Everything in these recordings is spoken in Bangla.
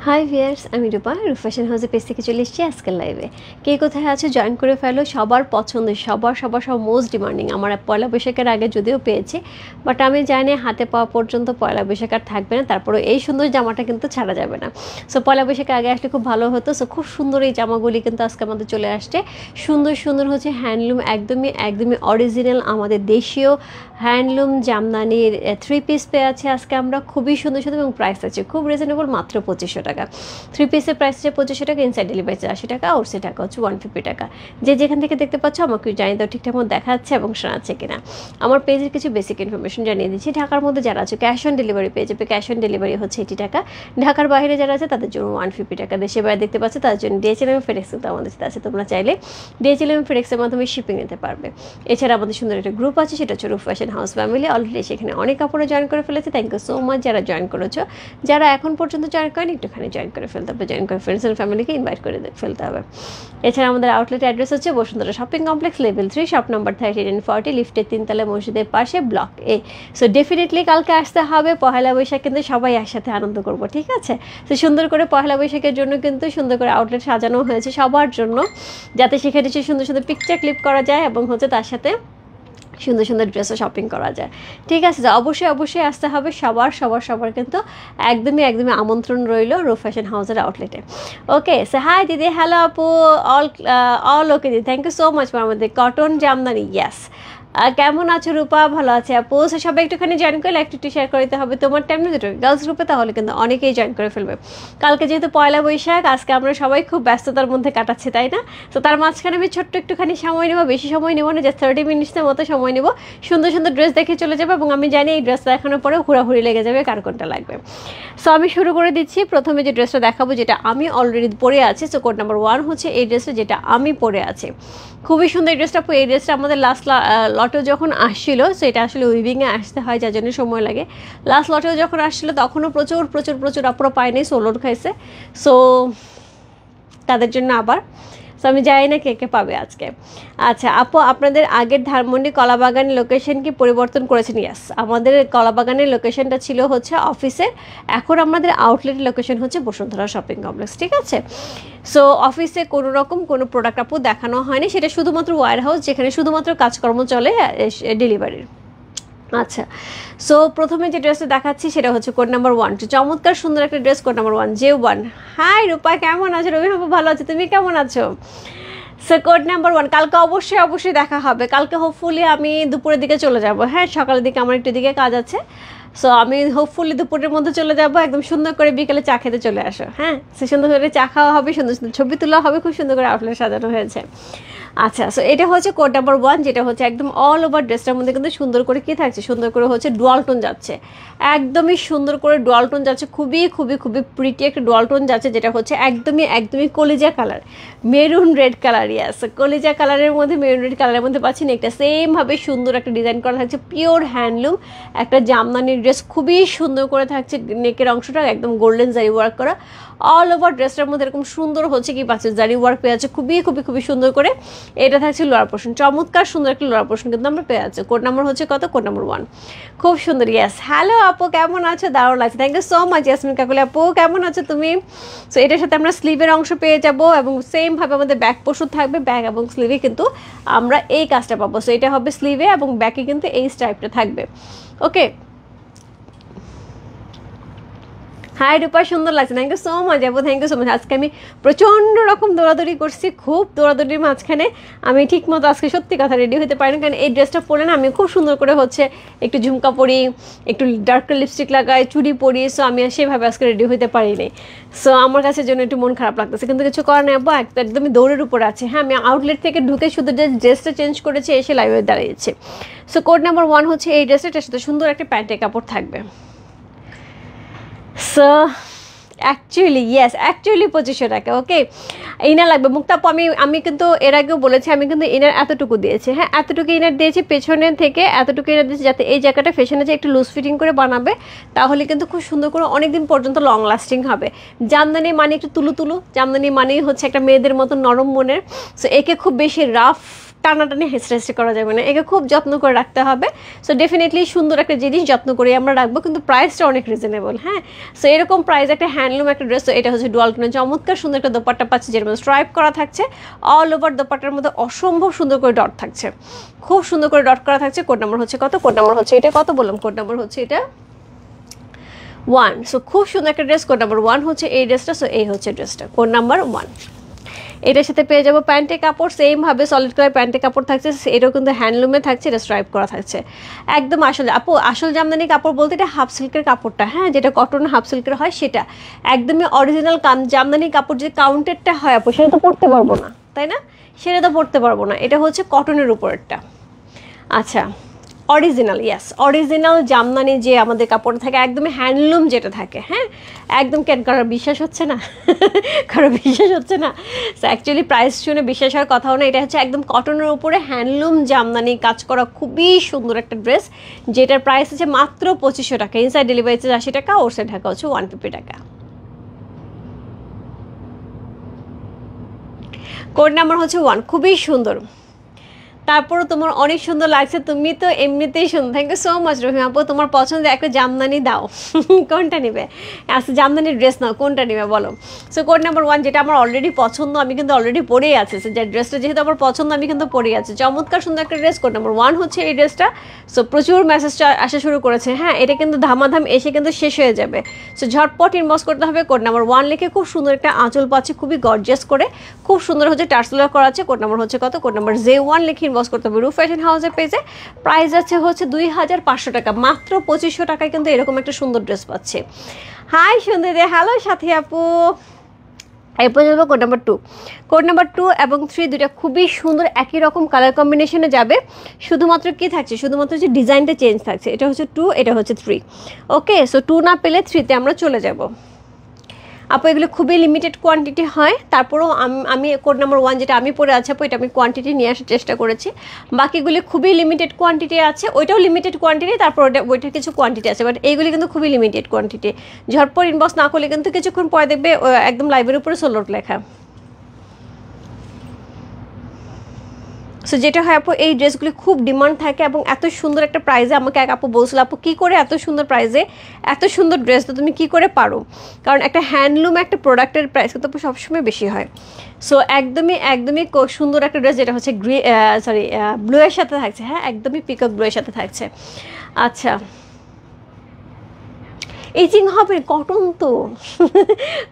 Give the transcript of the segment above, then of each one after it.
হাই ভিয়ার্স, আমি রূপা ফ্যাশন হাউসের পেজ থেকে চলে এসেছি আজকের লাইভে। কে কোথায় আছে জয়েন করে ফেলো। সবার পছন্দের সবার মোস্ট ডিমান্ডিং। আমার পয়লা বৈশাখের আগে যদিও পেয়েছি, বাট আমি জানি হাতে পাওয়া পর্যন্ত পয়লা বৈশাখ আর থাকবে না। তারপরে এই সুন্দর জামাটা কিন্তু ছাড়া যাবে না। সো পয়লা বৈশাখের আগে আসলে খুব ভালো হতো। সো খুব সুন্দর এই জামাগুলি কিন্তু আজকে আমাদের চলে আসছে। সুন্দর হচ্ছে হ্যান্ডলুম, একদমই অরিজিনাল আমাদের দেশীয় হ্যান্ডলুম জামদানির 3 পিস পেয়ে আছে আজকে আমরা। খুবই সুন্দর এবং প্রাইস আছে খুব রিজনেবল, মাত্র 2500 টাকা। 3 পিসের প্রাইস আছে 2500 টাকা, ইনসাইড ডেলিভারি 80 টাকা, আউটসাইড টাকা হচ্ছে 150 টাকা। যেখান থেকে দেখতে পাচ্ছ আমাকে জানিয়ে দাও ঠিকঠাক মতো দেখাচ্ছে এবং শোনাচ্ছে কিনা। আমার পেজের কিছু বেসিক ইনফরমেশন জানিয়ে দিচ্ছি। ঢাকার মধ্যে যারা আছে ক্যাশ অন ডেলিভারি পেয়ে যাবে। ক্যাশ অন ডেলিভারি হচ্ছে 80 টাকা। ঢাকার বাইরে যারা আছে তাদের জন্য 150 টাকা। দেশের বাইরে দেখতে পাচ্ছ তাদের জন্য DHL এবং FedEx কিন্তু আমাদের সাথে আছে। তোমরা চাইলে DHL এবং FedEx-এর মাধ্যমে শিপিং নিতে পারবে। এছাড়া আমাদের সুন্দর একটা গ্রুপ আছে, সেটা হচ্ছে রূপ ফ্যাশন হাউস ফ্যামিলি। অলরেডি সেখানে অনেক কাপড়ে জয়েন করে ফেলেছে। থ্যাংক ইউ সো মাচ যারা জয়েন করেছো। যারা এখন পর্যন্ত জয়েন করেন একটুখানি জয়েন করে ফেলতে হবে। জয়েন করে ফ্রেন্ডস অ্যান্ড ফ্যামিলিকে ইনভাইট করে ফেলতে হবে। এছাড়া আমাদের আউটলেট অ্যাড্রেস হচ্ছে Bashundhara shopping complex, level 3, shop number 3940, লিফটের 3 তলা, মসজিদের পাশে, ব্লক A। সো ডেফিনেটলি কালকে আসতে হবে। পয়লা বৈশাখ কিন্তু সবাই একসাথে আনন্দ করবো, ঠিক আছে? তো সুন্দর করে পয়লা বৈশাখের জন্য কিন্তু সুন্দর করে আউটলেট সাজানো হয়েছে সবার জন্য, যাতে সেখানে সুন্দর পিকচার ক্লিক করা যায় এবং হচ্ছে তার সাথে সুন্দর ড্রেসও শপিং করা যায়, ঠিক আছে? তো অবশ্যই আসতে হবে সবার কিন্তু একদমই আমন্ত্রণ রইল রূপ ফ্যাশন হাউসের আউটলেটে। ওকে, সো হাই দিদি, হ্যালো আপু, অল ওকে দিদি, thank you so much for আমাদের কটন জামদানি। ইয়াস, কেমন আছো রূপা? ভালো আছে আপু। সো সবাই একটুখানি জয়েন করলে একটু শেয়ার করে দিতে হবে তোমার টাইম দুটো গার্লস গ্রুপে, তাহলে কিন্তু অনেকেই জয়েন করে ফেলবে। কালকে যেহেতু পয়লা বৈশাখ, আজকে আমরা সবাই খুব ব্যস্ততার মধ্যে কাটাচ্ছি, তাই না? তো তার মাঝখানে আমি ছোট্ট একটুখানি সময় নেবো, বেশি সময় নেবো না, যে 30 মিনিটসের মতো সময় নেবো। সুন্দর ড্রেস দেখে চলে যাবে এবং আমি জানি এই ড্রেসটা দেখানোর পরে হুড়াহুড়ি লেগে যাবে কার কোনটা লাগবে। সো আমি শুরু করে দিচ্ছি। প্রথমে যে ড্রেসটা দেখাবো যেটা আমি অলরেডি পরে আছি, সো কোড নাম্বার 1 হচ্ছে এই ড্রেসটা যেটা আমি পরে আছি। খুবই সুন্দর এই ড্রেসটা। এই ড্রেসটা আমাদের লাস্ট লটে যখন আসছিল, সো এটা আসলে উইভিংয়ে আসতে হয়, যার জন্য সময় লাগে। লাস্ট লটেও যখন আসছিল তখনও প্রচুর আপুরা পায়নি, সোলোড খাইছে। সো তাদের জন্য আবার, সো আমি জানি না কে পাবে আজকে। আচ্ছা আপু, আপনাদের আগের ধানমন্ডি কলাবাগানের লোকেশন কি পরিবর্তন করেছেন? ইয়াস, আমাদের কলাবাগানের লোকেশনটা ছিল হচ্ছে অফিসের, এখন আমাদের আউটলেটের লোকেশন হচ্ছে বসুন্ধরা শপিং কমপ্লেক্স, ঠিক আছে? সো অফিসে কোনো প্রোডাক্ট আপু দেখানো হয়নি, সেটা শুধুমাত্র ওয়্যার হাউস, যেখানে শুধুমাত্র কাজকর্ম চলে ডেলিভারির। আচ্ছা, সো প্রথমে যে ড্রেসটা দেখাচ্ছি সেটা হচ্ছে কোড নাম্বার 1। চমৎকার সুন্দর একটা dress, code number 1 J1। Hi Rupa, কেমন আছো? রবি আপু ভালো আছে, তুমি কেমন আছো? সো কোড নাম্বার 1 কালকে অবশ্যই দেখা হবে। কালকে হোপফুলি আমি দুপুরের দিকে চলে যাব। হ্যাঁ, সকালের দিকে আমার একটু দিকে কাজ আছে। সো আমি হোপফুলি দুপুরের মধ্যে চলে যাব। একদম সুন্দর করে বিকেলে চা খেতে চলে আসো। হ্যাঁ, সে সুন্দর করে চা খাওয়া হবে, সুন্দর ছবি তোলা হবে, খুব সুন্দর করে আউটলেট সাজানো হয়েছে। আচ্ছা, সো এটা হচ্ছে কোড নাম্বার 1, যেটা হচ্ছে একদম অল ওভার ড্রেসটার মধ্যে কিন্তু সুন্দর করে কি থাকছে, সুন্দর করে হচ্ছে ডুয়াল টোন যাচ্ছে, একদমই সুন্দর করে ডুয়াল টোন যাচ্ছে, খুবই প্রিটি একটা ডুয়াল টোন যাচ্ছে, যেটা হচ্ছে একদমই কলিজা কালার, মেরুন রেড কালার। ইয়াস, কলিজা কালারের মধ্যে মেরুন রেড কালারের মধ্যে পাচ্ছি না একটা সেমভাবে সুন্দর একটা ডিজাইন করা থাকছে, পিওর হ্যান্ডলুম একটা জামদানির ড্রেস, খুবই সুন্দর করে থাকছে। নেকের অংশটা একদম গোল্ডেন জারি ওয়ার্ক করা, অল ওভার ড্রেসটার মধ্যে এরকম সুন্দর হচ্ছে কি পাচ্ছে জারি ওয়ার্ক পেয়ে আছে, খুবই সুন্দর করে। এটা থাকছে লোয়ার পোর্শন, চমৎকার সুন্দর একটা লোয়ার পোর্শন কিন্তু আমরা পেয়ে আছি। কোড নাম্বার হচ্ছে কত? কোড নাম্বার 1, খুব সুন্দর। ইয়াস, হ্যালো আপু, কেমন আছো? দারুণ লাগছে, thank you so much Yasmin Kakuli আপু, কেমন আছো তুমি? সো এটার সাথে আমরা স্লিভের অংশ পেয়ে যাব এবং সেমভাবে আমাদের ব্যাক পোর্শন থাকবে, ব্যাক এবং স্লিভে কিন্তু আমরা এই কাজটা পাবো। সো এটা হবে স্লিভে এবং ব্যাকে কিন্তু এই স্টাইপটা থাকবে। ওকে, হাই রূপা, সুন্দর লাগছে, থ্যাংক ইউ সো মাচ আপু, থ্যাংক ইউ সো মাচ। আজকে আমি প্রচণ্ড রকম দৌড়াদৌড়ি করছি, খুব দৌড়াদৌড়ির মাঝখানে আমি ঠিক মতো আজকে সত্যি কথা রেডি হতে পারিনি, কারণ এই ড্রেসটা পরে না আমি খুব সুন্দর করে হচ্ছে একটু ঝুমকা পরি, একটু ডার্ক লিপস্টিক লাগাই, চুড়ি পরি। সো আমি সেভাবে আজকে রেডি হতে পারিনি। সো আমার কাছে জন্য একটু মন খারাপ লাগতেছে, কিন্তু কিছু করার নেই আপু, একদমই দৌড়ের উপর আছে। হ্যাঁ, আমি আউটলেট থেকে ঢুকে শুধু ড্রেসটা চেঞ্জ করেছি, এসে লাইভে দাঁড়িয়েছে। সো কোড নাম্বার 1 হচ্ছে এই ড্রেসটার সাথে সুন্দর একটা প্যান্টের কাপড় থাকবে। সো অ্যাকচুয়ালি 2500 টাকা। ওকে, ইনার লাগবে মুক্তাপু, আমি কিন্তু এর আগেও বলেছি, আমি কিন্তু ইনার এতটুকু দিয়েছি। হ্যাঁ, এতটুকু ইনার দিয়েছি, পেছনের থেকে এতটুকু ইনার দিয়েছি, যাতে এই জায়গাটা ফ্যাশনে যে একটু লুজ ফিটিং করে বানাবে, তাহলে কিন্তু খুব সুন্দর করে অনেকদিন পর্যন্ত লং লাস্টিং হবে। জামদানি মানে একটু তুলু জামদানি মানেই হচ্ছে একটা মেয়েদের মতো নরম মনের। সো একে খুব বেশি রাফ টানাটানি হেসড়েসড়ে করা যাবে না, একে খুব যত্ন করে রাখতে হবে। সো ডেফিনেটলি সুন্দর একটা জিনিস যত্ন করে আমরা রাখবো, কিন্তু প্রাইসটা অনেক রিজনেবল। হ্যাঁ, সো এরকম প্রাইস একটা হ্যান্ডলুম একটা ড্রেস। এটা হচ্ছে ডুয়াল টোনের চমৎকার সুন্দর একটা দোপাট্টা পাচ্ছে, যেটার মধ্যে স্ট্রাইপ করা থাকছে। অল ওভার দোপাট্টার মধ্যে অসম্ভব সুন্দর করে ডট থাকছে, খুব সুন্দর করে ডট করা থাকছে। কোড নাম্বার হচ্ছে কত? কোড নাম্বার হচ্ছে এটা কত বললাম? কোড নাম্বার হচ্ছে এটা 1। সো খুব সুন্দর একটা ড্রেস, কোড নাম্বার 1 হচ্ছে এই ড্রেসটা। সো এই হচ্ছে ড্রেসটা, কোড নাম্বার 1। এটার সাথে পেয়ে যাবো প্যান্টের কাপড়, সেমভাবে সলিড কালার প্যান্টের কাপড় থাকছে, এটাও কিন্তু হ্যান্ডলুমে থাকছে, এটা স্ট্রাইপ করা থাকছে একদম। আসলে আপু আসল জামদানি কাপড় বলতে এটা হাফ সিল্কের কাপড়টা, হ্যাঁ, যেটা কটন হাফ সিল্কের হয় সেটা একদমই অরিজিনাল জামদানি কাপড়। যে কাউন্টেরটা হয় আপু সেটা তো পরতে পারবো না, তাই না? সেটা তো পরতে পারবো না, এটা হচ্ছে কটনের উপরেরটা। আচ্ছা, অরিজিনাল, ইয়েস, অরিজিনাল জামদানি যে আমাদের কাপড় থাকে, একদমই হ্যান্ডলুম যেটা থাকে। হ্যাঁ, একদম কেন কারোর বিশ্বাস হচ্ছে না? কারো বিশ্বাস হচ্ছে না? সো অ্যাকচুয়ালি প্রাইস শুনে বিশ্বাস হওয়ার কথাও না। এটা হচ্ছে একদম কটনের উপরে হ্যান্ডলুম জামদানি কাজ করা খুবই সুন্দর একটা ড্রেস, যেটার প্রাইস আছে মাত্র 2500 টাকা। ইনসাইড ডেলিভারি চার্জ 80 টাকা, ওর সাইড ঢাকা হচ্ছে 150 টাকা। কোড নাম্বার হচ্ছে 1, খুবই সুন্দর। তারপরও তোমার অনেক সুন্দর লাগছে, তুমি তো এমনিতেই সুন্দর। Thank you so much Rahima আপু, তোমার পছন্দের একটা জামদানি দাও। কোনটা নেবে? আচ্ছা, জামদানির ড্রেস নাও, কোনটা নেবে বলো? সো কোড নাম্বার 1, যেটা আমার অলরেডি পছন্দ, আমি কিন্তু অলরেডি পরেই আছি। সো যে ড্রেসটা যেহেতু আমার পছন্দ, আমি কিন্তু পরেই আছি। চমৎকার সুন্দর একটা ড্রেস, কোড নাম্বার 1 হচ্ছে এই ড্রেসটা। সো প্রচুর মেসেজটা আসা শুরু করেছে। হ্যাঁ, এটা কিন্তু ধামাধাম এসে কিন্তু শেষ হয়ে যাবে। সো ঝটপট ইনবক্স করতে হবে। কোড নাম্বার 1 লিখে খুব সুন্দর একটা আঁচল পাচ্ছে, খুবই গর্জিয়াস করে, খুব সুন্দর হচ্ছে টার্সেলার করা আছে। কোড নাম্বার হচ্ছে কত? কোড নাম্বার J1 লিখে ইনবক্স করতে হবে রূপ ফ্যাশন হাউসের পেজে। প্রাইস আছে হচ্ছে 2500 টাকা, মাত্র 2500 টাকায় কিন্তু এরকম একটা সুন্দর ড্রেস পাচ্ছে। হাই সুন্দর, হ্যালো সাথী আপু। এরপর যাবো কোড নাম্বার 2। কোড নাম্বার 2 এবং 3 দুইটা খুবই সুন্দর, একই রকম কালার কম্বিনেশনে যাবে। শুধুমাত্র কি থাকছে? শুধুমাত্র যে ডিজাইনটা চেঞ্জ থাকছে। এটা হচ্ছে 2, এটা হচ্ছে 3। ওকে, সো 2 না পেলে 3-তে আমরা চলে যাব। আপু এগুলো খুবই লিমিটেড কোয়ান্টিটি হয়, তারপরেও আমি কোড নাম্বার 1 যেটা আমি পরে আছি আপু, এটা আমি কোয়ান্টিটি নিয়ে আসার চেষ্টা করেছি। বাকিগুলি খুবই লিমিটেড কোয়ান্টিটি আছে, ওইটাও লিমিটেড কোয়ান্টিটি, তারপর ওইটার কিছু কোয়ান্টিটি আছে, বাট এইগুলি কিন্তু খুবই লিমিটেড কোয়ান্টিটি। ঝটপট ইনবক্স না করলে কিন্তু কিছুক্ষণ পরে দেখবে একদম লাইভের উপরে সোল্ড লেখা। সো যেটা হয় আপু, এই ড্রেসগুলি খুব ডিমান্ড থাকে এবং এত সুন্দর একটা প্রাইসে। আমাকে এক আপু বলছিল, আপু কী করে এত সুন্দর প্রাইসে এত সুন্দর ড্রেস, তো তুমি কী করে পারো? কারণ একটা হ্যান্ডলুম একটা প্রোডাক্টের প্রাইস কিন্তু আপু সবসময় বেশি হয়। সো একদমই একদমই সুন্দর একটা ড্রেস, যেটা হচ্ছে ব্লু এর সাথে থাকছে। হ্যাঁ, একদমই পিকক ব্লু এর সাথে থাকছে। আচ্ছা, ইচিং হবে? কটন তো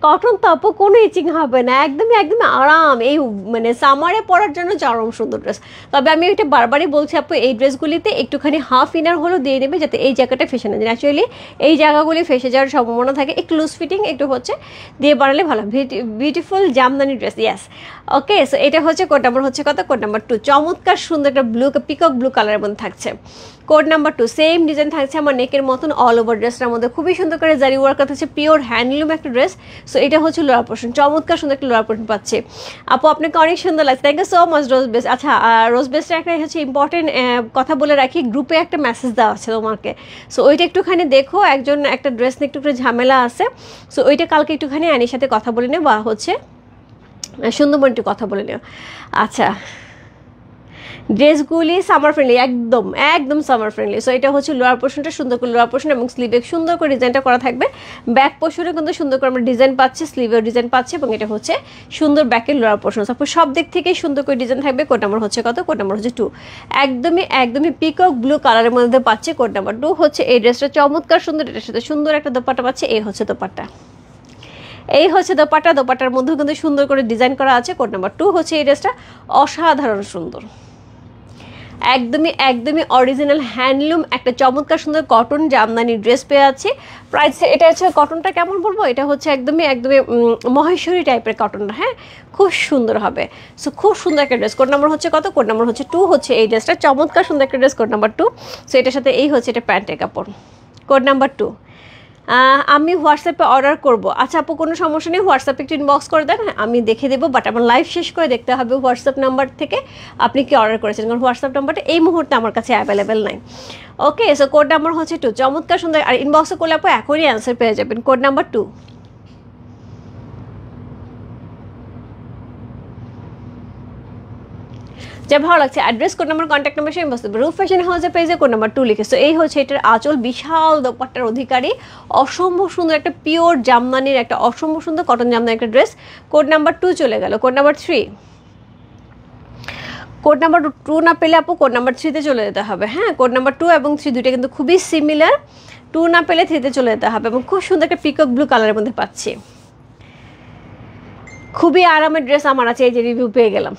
কটন তো আপু কোনো ইচিং হবে না, একদমই একদমই আরাম। এই মানে সামারে পরার জন্য চরম সুন্দর ড্রেস। তবে আমি এটা বারবারই বলছি আপু, এই ড্রেসগুলিতে একটুখানি হাফ ইনার হলেও দিয়ে নেবে, যাতে এই জায়গাটা ফেসে না যায়। অ্যাকচুয়ালি এই জায়গাগুলি ফেসে যাওয়ার সম্ভাবনা থাকে, একটু লুজ ফিটিং একটু হচ্ছে দিয়ে বানালে ভালো। বিউটিফুল জামদানি ড্রেস, ইয়াস। ওকে, সো এটা হচ্ছে কোড নাম্বার হচ্ছে কত? Code number 2। চমৎকার সুন্দর একটা পিকক ব্লু কালারের মধ্যে থাকছে। কোড নাম্বার 2, সেম ডিজাইন থাকছে আমার নেকের মতন, অল ওভার ড্রেসটার মধ্যে খুবই সুন্দর করে জারি ওয়ার্ক থাকছে, পিওর হ্যান্ডলুম একটা ড্রেস। সো এটা হচ্ছে লোয়ার পোর্শন, চমৎকার সুন্দর একটা লোয়ার পোর্শন পাচ্ছে। আপু আপনাকে অনেক সুন্দর লাগছে, thank you so much rose base. আচ্ছা, রোজ বেসটা একটা হচ্ছে ইম্পর্টেন্ট কথা বলে রাখি, গ্রুপে একটা মেসেজ দেওয়া আছে তোমাকে। সো ওইটা একটুখানি দেখো, একটা ড্রেস নিয়ে একটু ঝামেলা আছে। সো ওইটা কালকে একটুখানি আনির সাথে কথা বলে নেও, বা হচ্ছে সুন্দরবন একটু কথা বলে নিও। আচ্ছা, ড্রেসগুলি সামার ফ্রেন্ডলি, একদম একদম সামার ফ্রেন্ডলি। সো এটা হচ্ছে লোয়ার পোর্শনটা, সুন্দর করে লোয়ার পোর্শন এবং স্লিভে সুন্দর করে ডিজাইনটা করা থাকবে। ব্যাক পোর্শনে কিন্তু সুন্দর করে আমরা ডিজাইন পাচ্ছি, স্লিভের ডিজাইন পাচ্ছি, এবং এটা হচ্ছে সুন্দর ব্যাকের লোয়ার পোর্শন। তারপর সব দিক থেকেই সুন্দর করে ডিজাইন থাকবে। কোড নাম্বার হচ্ছে কত? কোড নাম্বার হচ্ছে 2। একদমই একদমই পিকক ব্লু কালারের মধ্যে পাচ্ছে। কোড নাম্বার 2 হচ্ছে এই ড্রেসটা, চমৎকার সুন্দর। এটার সাথে সুন্দর একটা দোপাট্টা পাচ্ছে, এই হচ্ছে দোপাট্টা, এই হচ্ছে দোপাট্টার মধ্যেও কিন্তু সুন্দর করে ডিজাইন করা আছে। কোড নাম্বার 2 হচ্ছে এই ড্রেসটা, অসাধারণ সুন্দর, একদমই একদমই অরিজিনাল হ্যান্ডলুম একটা চমৎকার সুন্দর কটন জামদানি ড্রেস পেয়ে আছে। প্রাইস এটা হচ্ছে, কটনটা কেমন বলবো, এটা হচ্ছে একদমই একদমই মহেশ্বরী টাইপের কটনটা। হ্যাঁ, খুব সুন্দর হবে। সো খুব সুন্দর একটা ড্রেস। কোড নাম্বার হচ্ছে কত? কোড নাম্বার হচ্ছে 2 হচ্ছে এই ড্রেসটা, চমৎকার সুন্দর একটা ড্রেস, কোড নাম্বার 2। সো এটার সাথে এই হচ্ছে এটা প্যান্টের কাপড়, কোড নাম্বার 2। আমি হোয়াটসঅ্যাপে অর্ডার করব। আচ্ছা আপু, কোনো সমস্যা নেই, হোয়াটসঅ্যাপে একটু ইনবক্স করে দেন, আমি দেখে দেবো। বাট আমার লাইভ শেষ করে দেখতে হবে হোয়াটসঅ্যাপ নাম্বার থেকে আপনি কি অর্ডার করেছেন, কারণ হোয়াটসঅ্যাপ নাম্বারটা এই মুহূর্তে আমার কাছে অ্যাভেলেবেল নাই। ওকে, সো কোড নাম্বার হচ্ছে 2, চমৎকার সুন্দর। আর ইনবক্সে করলে আপু এখনই অ্যান্সার পেয়ে যাবেন, কোড নাম্বার 2। যা ভালো লাগছে। Address, code number, contact number same বসতে রূপ ফ্যাশন হাউসের পেজে কোড নাম্বার 2 লিখে। সো এই হচ্ছে এটার আঁচল, বিশাল দোপাট্টার অধিকারী, অসম্ভব সুন্দর একটা পিওর জামদানির একটা অসম্ভব সুন্দর কটন জামদানির একটা ড্রেস। কোড নাম্বার 2 চলে গেল, কোড নাম্বার 3। কোড নাম্বার 2 না পেলে আপু কোড নাম্বার 3-তে চলে যেতে হবে। হ্যাঁ, কোড নাম্বার 2 এবং 3 দুইটা কিন্তু খুবই সিমিলার। 2 না পেলে 3-তে চলে যেতে হবে। এবং খুব সুন্দর একটা পিকক ব্লু কালারের মধ্যে পাচ্ছি। খুবই আরামের ড্রেস আমার আছে, এই যে রিভিউ পেয়ে গেলাম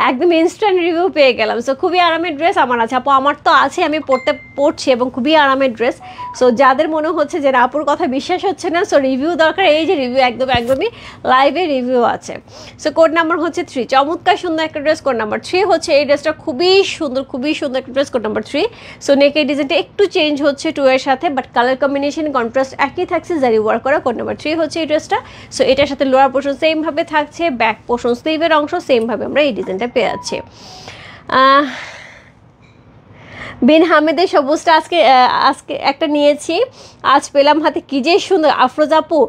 একদম ইনস্ট্যান্ট রিভিউ পেয়ে গেলাম। সো খুবই আরামের ড্রেস আমার আছে আপু, আমার তো আছে, আমি পড়ছি এবং খুবই আরামের ড্রেস। সো যাদের মনে হচ্ছে যে আপুর কথা বিশ্বাস হচ্ছে না, সো রিভিউ দরকার, এই যে রিভিউ একদমই লাইভে রিভিউ আছে। সো কোড নাম্বার হচ্ছে 3, চমৎকার সুন্দর একটা ড্রেস। কোড নাম্বার 3 হচ্ছে এই ড্রেসটা, খুবই সুন্দর একটা ড্রেস। Code number 3। সো নেকের ডিজাইনটা একটু চেঞ্জ হচ্ছে 2 এর সাথে, বাট কালার কম্বিনেশন কন্ট্রাস্ট একই থাকছে, জারি ওয়ার্ক করা। কোড নাম্বার 3 হচ্ছে এই ড্রেসটা। সো এটার সাথে লোয়ার পোর্শন সেম ভাবে থাকছে, ব্যাক পোর্শন স্লিভের অংশ সেম ভাবে আমরা এই ডিজাইনটা পেয়ে যাচ্ছি। বিন হামিদের সবুজটা আজকে একটা নিয়েছি, আজ পেলাম হাতে, কি যে সুন্দর। আফরোজা আপু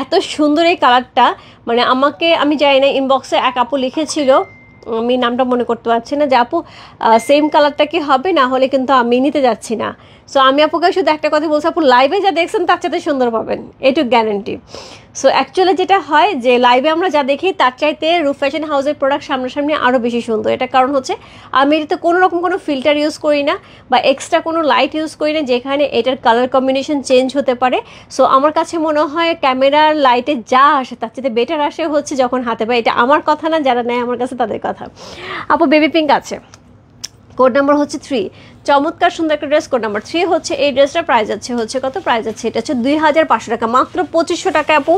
এত সুন্দর এই কালারটা, মানে আমি জানি না, ইনবক্সে এক আপু লিখেছিল, আমি নামটা মনে করতে পারছি না, যে আপু সেম কালারটা কি হবে, না হলে কিন্তু আমি নিতে যাচ্ছি না। সো আমি আপুকে শুধু একটা কথা বলছি, আপু লাইভে যা দেখছেন তার চাইতে সুন্দর পাবেন, এইটুকু গ্যারান্টি। সো অ্যাকচুয়ালি যেটা হয় যে লাইভে আমরা যা দেখি তার চাইতে রূপ ফ্যাশন হাউসের প্রোডাক্ট সামনাসামনি আরও বেশি সুন্দর। এটা কারণ হচ্ছে আমি এটাতে কোনো রকম কোনো ফিল্টার ইউজ করি না বা এক্সট্রা কোনো লাইট ইউজ করি না, যেখানে এটার কালার কম্বিনেশন চেঞ্জ হতে পারে। সো আমার কাছে মনে হয় ক্যামেরার লাইটে যা আসে তার চাইতে বেটার আসে হচ্ছে যখন হাতে পাই। এটা আমার কথা না, যারা নেয় আমার কাছে তাদের কথা। আপু বেবি পিঙ্ক আছে, কোড নাম্বার হচ্ছে 3, চমৎকার সুন্দর একটা ড্রেস। কোড নাম্বার 3 হচ্ছে এই ড্রেসটার প্রাইস হচ্ছে কত প্রাইস আছে, এটা হচ্ছে 2500 টাকা, মাত্র 2500 টাকা। আপু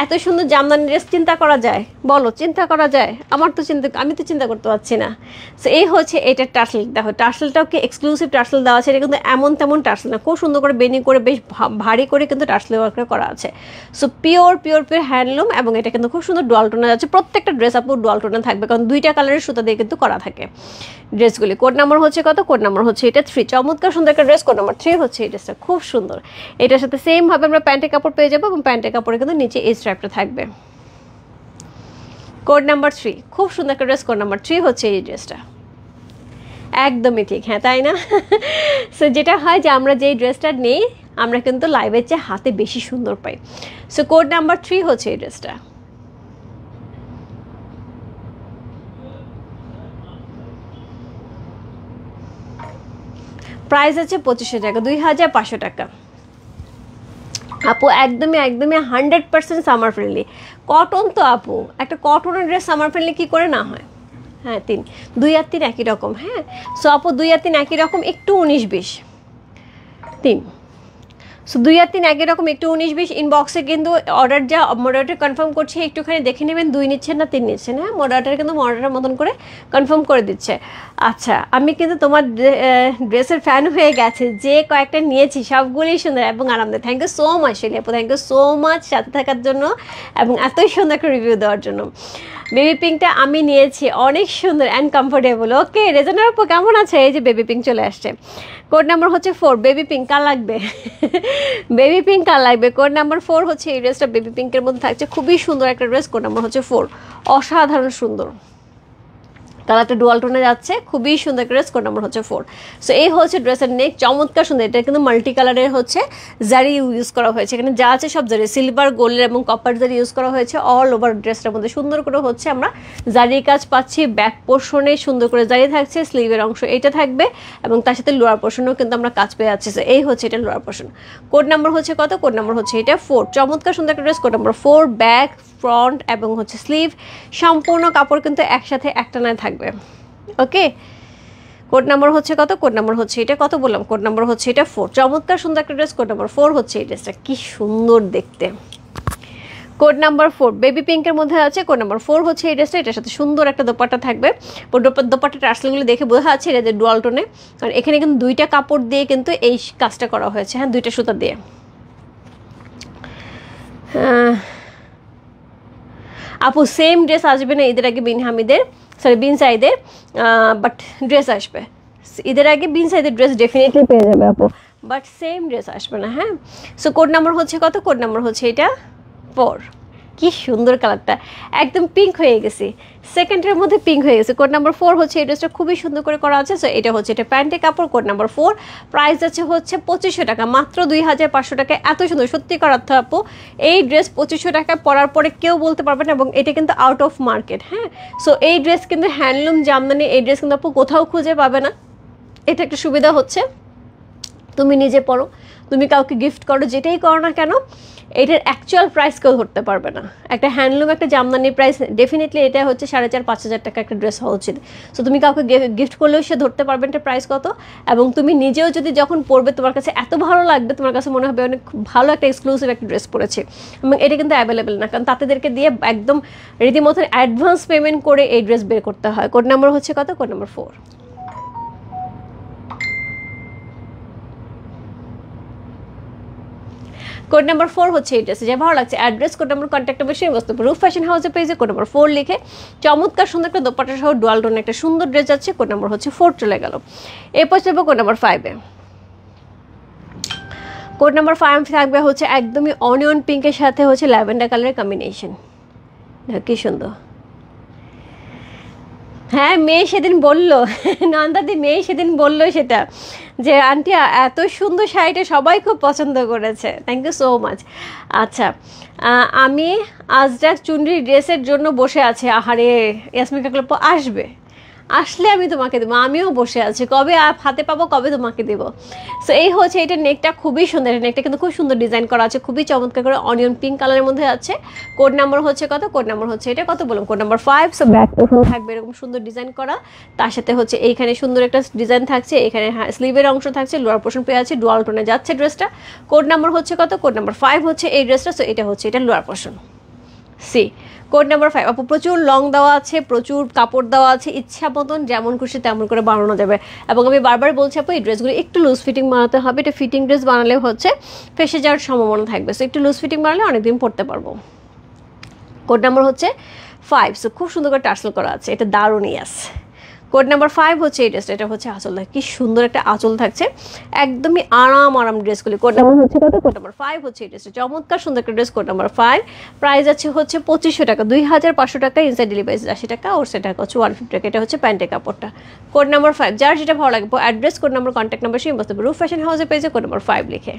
এত সুন্দর জামদানি ড্রেস চিন্তা করা যায়, বলো চিন্তা করা যায়? আমি তো চিন্তা করতে পারছি না। সো এই হচ্ছে এটার টার্সেল। দেখো টার্সেলটাও কি এক্সক্লুসিভ টার্সেল দেওয়া আছে, এটা কিন্তু এমন তেমন টার্সেল না, খুব সুন্দর করে বেনি করে বেশ ভারী করে কিন্তু টার্সেল ওয়ার্কটা করা আছে। সো পিওর হ্যান্ডলুম, এবং এটা কিন্তু খুব সুন্দর ডুয়াল টোনে যাচ্ছে। প্রত্যেকটা ড্রেস আপু ডুয়াল টোনে থাকবে, কারণ 2টা কালারের সুতা দিয়ে কিন্তু করা থাকে ড্রেসগুলি। কোড নাম্বার হচ্ছে কত, কোড নাম্বার হচ্ছে এটা 3, চমৎকার সুন্দর একটা ড্রেস। কোড নাম্বার 3 হচ্ছে এই ড্রেসটা, খুব সুন্দর। এটার সাথে সেম ভাবে আমরা প্যান্টের কাপড় পেয়ে যাবো, এবং প্যান্টের কাপড়ে কিন্তু নিচে এই স্ট্র্যাপটা থাকবে। কোড নাম্বার 3, খুব সুন্দর একটা ড্রেস। কোড নাম্বার 3 হচ্ছে এই ড্রেসটা, একদমই ঠিক। হ্যাঁ তাই না? সো যেটা হয় যে আমরা যেই ড্রেসটা নেই আমরা কিন্তু লাইভের চেয়ে হাতে বেশি সুন্দর পাই। সো কোড নাম্বার 3 হচ্ছে এই ড্রেসটা। প্রাইস আছে 2500 টাকা, 2500 টাকা। আপু একদমই 100% সামার ফ্রেন্ডলি কটন। তো আপু একটা কটনের ড্রেস সামার ফ্রেন্ডলি কী করে না হয়? হ্যাঁ 2 আর 3 একই রকম। হ্যাঁ, সো আপু 2 আর 3 একই রকম, একটু 19-20 3। সো 2 আর 3 একই রকম, একটু 19-20। ইনবক্সে কিন্তু অর্ডার যা মডারেটর কনফার্ম করছে, একটুখানি দেখে নেবেন 2 নিচ্ছেন না 3 নিচ্ছেন। হ্যাঁ, মডারেটর কিন্তু মডারেটর মতন করে কনফার্ম করে দিচ্ছে। আচ্ছা, আমি কিন্তু তোমার ড্রেসের ফ্যান হয়ে গেছে, যে কয়েকটা নিয়েছি সবগুলোই সুন্দর এবং আরামদায়ক। থ্যাংক ইউ সো মাচ শিলি আপু, থ্যাংক ইউ সো মাচ সাথে থাকার জন্য এবং এতই সুন্দর একটা রিভিউ দেওয়ার জন্য। বেবি পিঙ্কটা আমি নিয়েছি, অনেক সুন্দর অ্যান্ড কমফোর্টেবল। ওকে রেজানার আপু কেমন আছে? এই যে বেবি পিঙ্ক চলে আসছে। কোড নাম্বার হচ্ছে 4, বেবি পিঙ্ক কার লাগবে? বেবি পিঙ্ক কার লাগবে? কোড নাম্বার 4 হচ্ছে এই ড্রেসটা, বেবি পিঙ্কের মধ্যে থাকছে, খুবই সুন্দর একটা ড্রেস। কোড নাম্বার হচ্ছে 4, অসাধারণ সুন্দর কালারটা ডুয়াল টোনে যাচ্ছে, খুবই সুন্দর ড্রেস। কোড নাম্বার হচ্ছে 4। সো এই হচ্ছে ড্রেসের নেক, চমৎকার সুন্দর। এটা কিন্তু মাল্টি কালারের হচ্ছে জারি ইউজ করা হয়েছে, এখানে যা আছে সব জারি, সিলভার গোল্ডের এবং কপার জারি ইউজ করা হয়েছে অল ওভার ড্রেসটার মধ্যে। সুন্দর করে হচ্ছে আমরা জারির কাজ পাচ্ছি, ব্যাক পোর্শনে সুন্দর করে জারি থাকছে, স্লিভের অংশ এইটা থাকবে এবং তার সাথে লোয়ার পোর্শনেও কিন্তু আমরা কাজ পেয়ে যাচ্ছি। সো এই হচ্ছে এটা লোয়ার পোর্শন। কোড নাম্বার হচ্ছে কত? কোড নাম্বার হচ্ছে এটা 4, চমৎকার সুন্দর একটা dress. Code number 4, back front এবং হচ্ছে স্লিভ সম্পূর্ণ কাপড় কিন্তু একসাথে একটানায় থাকবে। ওকে, কোড নাম্বার হচ্ছে কত? কোড নাম্বার হচ্ছে এটা, কত বললাম? কোড নাম্বার হচ্ছে এটা 4, চমৎকার সুন্দর একটা ড্রেস। কোড নাম্বার 4 হচ্ছে এই ড্রেসটা, কি সুন্দর দেখতে। কোড নাম্বার 4 বেবি পিঙ্কের মধ্যে আছে। কোড নাম্বার 4 হচ্ছে এই ড্রেসটা, এটার সাথে সুন্দর একটা দোপাট্টা থাকবে। দোপাট্টা টার্সেলগুলো দেখে বোঝা যাচ্ছে এটা যে ডুয়াল টোনে, কারণ এখানে কিন্তু 2টা কাপড় দিয়ে কিন্তু এই কাজটা করা হয়েছে। হ্যাঁ, 2টা সুতা দিয়ে। আপু সেম ড্রেস আসবে না ঈদের আগে বিন সাইদের, বাট ড্রেস আসবে ঈদের আগে। বিন সাইদের ড্রেস ডেফিনেটলি পেয়ে যাবে আপু, বাট সেম ড্রেস আসবে না। হ্যাঁ, সো কোড নাম্বার হচ্ছে কত? কোড নাম্বার হচ্ছে এটা 4। কি সুন্দর কালারটা, একদম পিঙ্ক হয়ে গেছে, সেকেন্ডের মধ্যে পিঙ্ক হয়ে গেছে। কোড নাম্বার 4 হচ্ছে এই ড্রেসটা খুবই সুন্দর করে করা আছে। সো এটা হচ্ছে এটা প্যান্টের কাপড়, কোড নাম্বার 4, প্রাইস আছে হচ্ছে 2500 টাকা, মাত্র 2500 টাকায়। এত সুন্দর, সত্যিকার অর্থ আপু এই ড্রেস 2500 টাকায় পরার পরে কেউ বলতে পারবে না, এবং এটা কিন্তু আউট অফ মার্কেট। হ্যাঁ, সো এই ড্রেস কিন্তু হ্যান্ডলুম জামদানি, এই ড্রেস কিন্তু আপু কোথাও খুঁজে পাবে না। এটা একটা সুবিধা হচ্ছে তুমি নিজে পরো, তুমি কাউকে গিফট করো, যেটাই করো না কেন এটার অ্যাকচুয়াল প্রাইস কেউ ধরতে পারবে না। একটা হ্যান্ডলুম একটা জামদানির প্রাইস ডেফিনেটলি এটা হচ্ছে 4500-5000 টাকা একটা ড্রেস হওয়া উচিত। সো তুমি কাউকে গিফট করলেও সে ধরতে পারবে এটা প্রাইস কত, এবং তুমি নিজেও যদি যখন পরবে তোমার কাছে এত ভালো লাগবে, তোমার কাছে মনে হবে অনেক ভালো একটা এক্সক্লুসিভ একটা ড্রেস পরেছে। এবং এটা কিন্তু অ্যাভেলেবেল না, কারণ তাদেরকে দিয়ে একদম রীতিমতো অ্যাডভান্স পেমেন্ট করে এই ড্রেস বের করতে হয়। কোড নাম্বার হচ্ছে কত, কোড নাম্বার 4। কোড নাম্বার 4 হচ্ছে এই ড্রেস, যে ভালো লাগছে address, code number, contact number, সেই বস্তু রূপ ফ্যাশন হাউসের পেজে কোড নাম্বার 4 লিখে চমৎকার সুন্দর একটা দোপাট্টা সহ ডুয়াল টোন একটা সুন্দর ড্রেস যাচ্ছে। কোড নাম্বার হচ্ছে 4 চলে গেল। এরপর চলবে কোড নাম্বার 5-এ। কোড নাম্বার 5 থাকবে হচ্ছে একদমই অনিয়ন পিঙ্কের সাথে হচ্ছে ল্যাভেন্ডার কালারের কম্বিনেশন। কি সুন্দর। হ্যাঁ, মেয়ে সেদিন বললো, নন্দাদি মেয়ে সেদিন বললো সেটা, যে আন্টি এত সুন্দর শাড়িটা সবাই খুব পছন্দ করেছে। Thank you so much. আচ্ছা, আমি আজরাক চুনরির ড্রেসের জন্য বসে আছি। আহারে, ইয়াসমিন কাকলাপু আসবে, আসলে আমি তোমাকে দেবো, আমিও বসে আছি, কবে হাতে পাবো, কবে তোমাকে দেবো। সো এই হচ্ছে এটা, নেকটা খুবই সুন্দর, নেকটা কিন্তু খুব সুন্দর ডিজাইন করা আছে, খুবই চমৎকার করে অনিয়ন পিঙ্ক কালারের মধ্যে আছে। কোড নাম্বার হচ্ছে কত, কোড নাম্বার হচ্ছে এটা কত বললাম, code number 5। So back portion থাকবে এরকম সুন্দর ডিজাইন করা, তার সাথে হচ্ছে এইখানে সুন্দর একটা ডিজাইন থাকছে, এখানে স্লিভের অংশ থাকছে, লোয়ার পোর্শন পেয়ে আছে, ডুয়াল টোনে যাচ্ছে ড্রেসটা। কোড নাম্বার হচ্ছে কত, কোড নাম্বার 5 হচ্ছে এই ড্রেসটা। সো এটা হচ্ছে এটা lower portion C. Code number 5 আপু প্রচুর লং দেওয়া আছে, প্রচুর কাপড় দেওয়া আছে, ইচ্ছা মতন যেমন খুশি তেমন করে বানানো যাবে। এবং আমি বারবার বলছি আপু এই ড্রেসগুলো একটু লুজ ফিটিং বানাতে হবে, এটা ফিটিং ড্রেস বানালে হচ্ছে ফেসে যাওয়ার সম্ভাবনা থাকবে। সো একটু লুজ ফিটিং বানালে অনেকদিন পরতে পারবো। কোড নাম্বার হচ্ছে 5। সো খুব সুন্দর করে টার্সেল করা আছে, এটা দারুণ। ইয়াস, কোড নাম্বার 5 হচ্ছে এই ড্রেসটা, এটা হচ্ছে আঁচল, কি সুন্দর একটা আঁচল থাকছে, একদমই আরাম ড্রেসগুলি। কোড নাম্বার হচ্ছে কত, কোড নাম্বার 5 হচ্ছে এই ড্রেসটা, চমৎকার সুন্দর একটা ড্রেস। কোড নাম্বার 5, প্রাইস আছে হচ্ছে 2500 টাকা, 2500 টাকা, ইনসাইড ডেলিভারি 80 টাকা, ওর সেটা হচ্ছে 150 টাকা। এটা হচ্ছে প্যান্টের কাপড়টা। কোড নাম্বার 5, যার যেটা ভালো লাগবে address, code number, contact number সেই বস্তু রূপ ফ্যাশন হাউসের পেজে কোড নাম্বার 5 লিখে।